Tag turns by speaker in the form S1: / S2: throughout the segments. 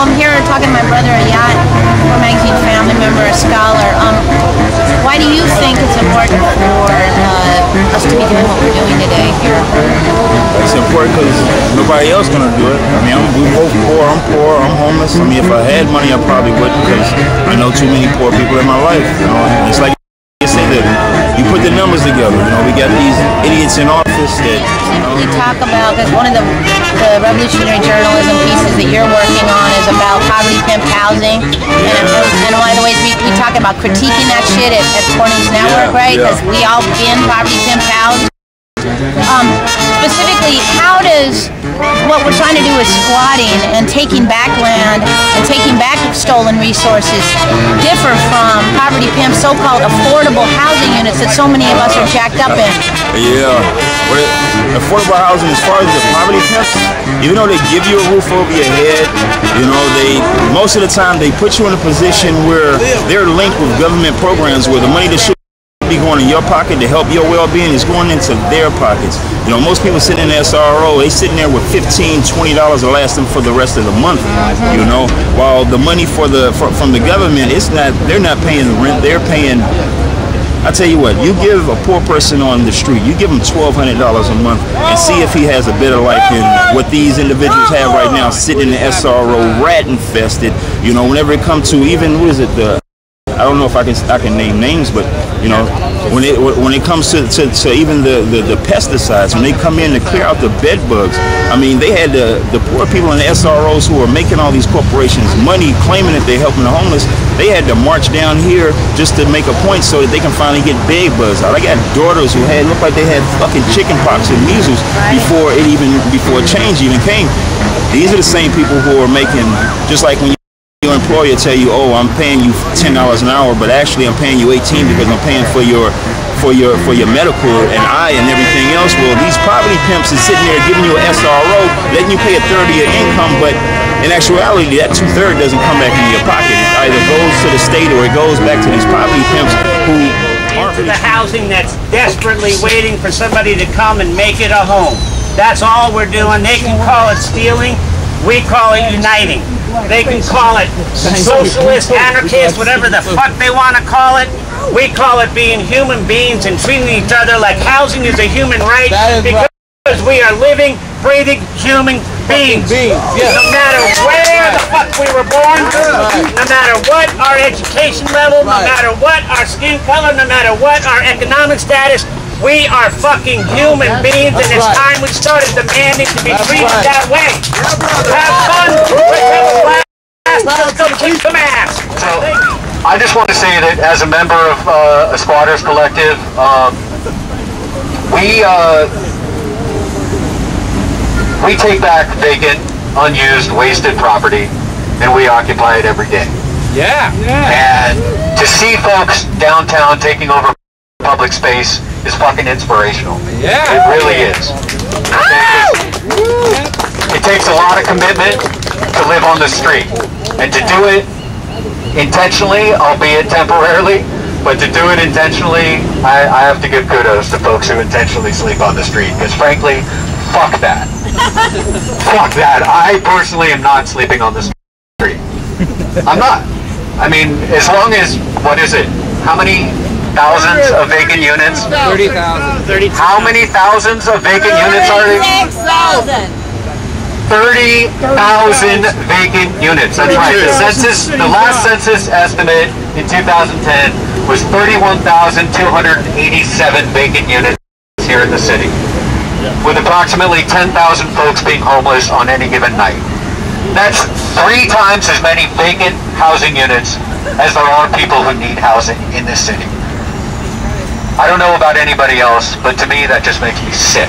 S1: I'm here talking to my brother, a yacht magazine family member, a scholar. Why do you think it's important for us to be doing what we're doing today here?
S2: It's important because nobody else gonna do it. I mean, we both poor. I'm poor. I'm homeless. I mean, if I had money, I probably wouldn't, because I know too many poor people in my life. You know, and it's like you say that you put the numbers together. You know, we got these idiots in office that.
S1: You talk about, because one of the revolutionary journalism pieces that you're working on is about poverty pimp housing, and one of the ways we talk about critiquing that shit at Corning's Network, right? Because we all been poverty pimp housed. Specifically, how does what we're trying to do with squatting and taking back land and taking back stolen resources differ from poverty pimp so-called affordable housing units that so many of us are jacked up in?
S2: Yeah, affordable housing, as far as the poverty pimps, even though they give you a roof over your head, you know, most of the time they put you in a position where they're linked with government programs where the money that should be going in your pocket to help your well-being is going into their pockets. You know, most people sitting in the SRO, they sitting there with $15, $20 to last them for the rest of the month. You know, while the money from the government, they're not paying the rent, they're paying. I tell you what, you give a poor person on the street, you give him $1,200 a month and see if he has a better life than what these individuals have right now, sitting in the SRO, rat infested. You know, whenever it comes to even, what is it, I don't know if I can name names, but you know, when it comes to even the pesticides, when they come in to clear out the bed bugs, I mean, they had the poor people in the SROs who are making all these corporations money, claiming that they're helping the homeless. They had to march down here just to make a point so that they can finally get bed bugs out. I got daughters who looked like they had fucking chicken pox and measles before change even came. These are the same people who are making, just like when your employer tell you, oh, I'm paying you $10 an hour, but actually I'm paying you $18 because I'm paying for your medical and eye and everything else. Well, these poverty pimps is sitting there giving you an SRO, letting you pay a third of your income, but in actuality, that 2/3 doesn't come back into your pocket. It either goes to the state or it goes back to these poverty pimps who
S3: into the housing that's desperately waiting for somebody to come and make it a home. That's all we're doing. They can call it stealing. We call it uniting. They can call it socialist, anarchist, whatever the fuck they want to call it. We call it being human beings and treating each other like housing is a human right, because we are living, breathing human beings. No matter where the fuck we were born, no matter what our education level, no matter what our skin color, no matter what our economic status, we are fucking human beings, and it's time we started demanding to be treated that way. Have fun. Let's kick some ass.
S4: So, I just want to say that as a member of a squatters collective, we take back vacant, unused, wasted property, and we occupy it every day.
S5: Yeah.
S4: And to see folks downtown taking over public space is fucking inspirational.
S5: Yeah.
S4: It really is. It takes a lot of commitment to live on the street, and to do it intentionally, albeit temporarily, but to do it intentionally, I have to give kudos to folks who intentionally sleep on the street, because frankly, fuck that. Fuck that. I personally am not sleeping on the street. I'm not. I mean, as long as, what is it? How many thousands of vacant units?
S5: 30,000.
S4: How many thousands of vacant units are there? 30,000 vacant units. That's right. The last census estimate in 2010 was 31,287 vacant units here in the city, with approximately 10,000 folks being homeless on any given night. That's 3 times as many vacant housing units as there are people who need housing in this city. I don't know about anybody else, but to me that just makes me sick.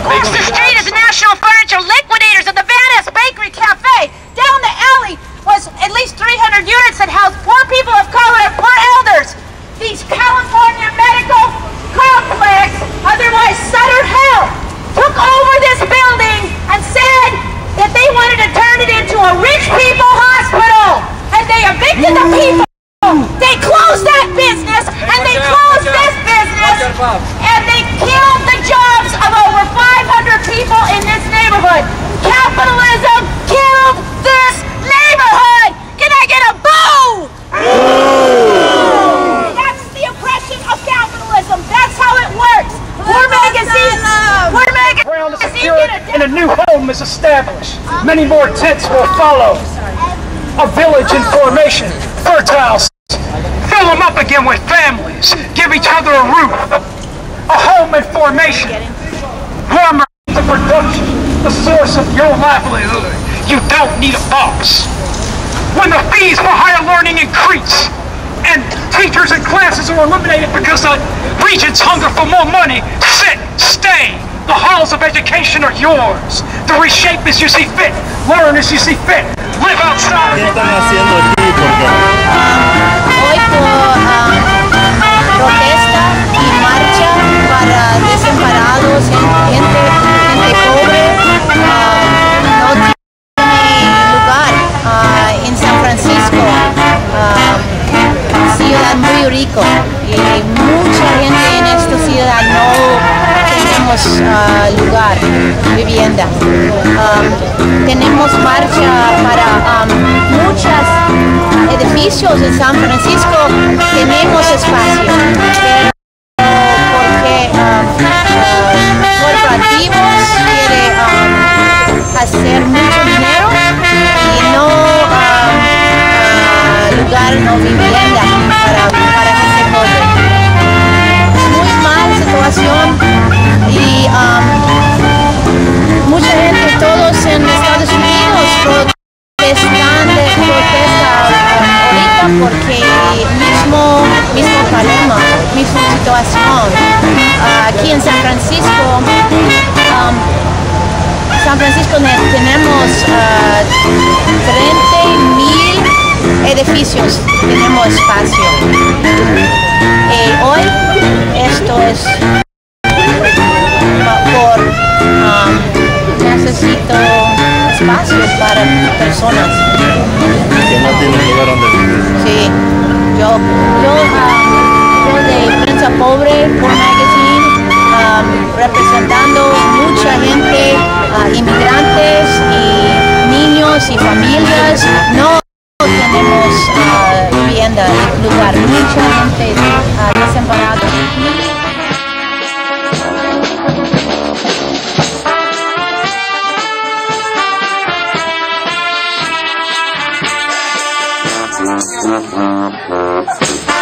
S1: Across the street is the National Furniture Liquidators of the Venice Bakery Cafe. Down the alley was at least 300 units that housed poor people of color and poor elders. These California Medical Complex, otherwise Sutter Health, took over this building and said that they wanted to turn it into a rich people hospital. And they evicted the people. They closed that business, and they closed this business, and they killed the jobs of over 500 people in this neighborhood. Capitalism killed this neighborhood!
S5: home is established, many more tents will follow. A village in formation, fertile. Fill them up again with families. Give each other a roof. A home in formation. Warmer the production, the source of your livelihood. You don't need a boss. When the fees for higher learning increase, and teachers and classes are eliminated because the region's hunger for more money, sit, stay. The halls of education are yours. To reshape as you see fit, learn as you see fit, live outside.
S6: ¿Qué están haciendo aquí? Porque
S7: Hoy protesta y marcha para desamparados, gente pobre, no tiene lugar en San Francisco, ciudad muy rico, y mucha gente en esta ciudad no tenemos lugar, vivienda. Tenemos marcha para muchos edificios en San Francisco, tenemos espacio, pero porque corporativos quieren hacer mucho dinero y no lugar, no vivienda para gente pobre. Muy mala situación y mucha gente, todos en Estados Unidos protesta ahorita porque mismo problema, misma situación. Aquí en San Francisco tenemos 30,000 edificios, tenemos espacio. Hoy esto es por necesito espacios para personas
S6: que no tienen lugar donde vivir.
S7: Sí, yo de Prensa Pobre por Magazine, representando mucha gente, inmigrantes y niños y familias. No tenemos vivienda y lugar, mucha gente desamparada.
S6: Thank you.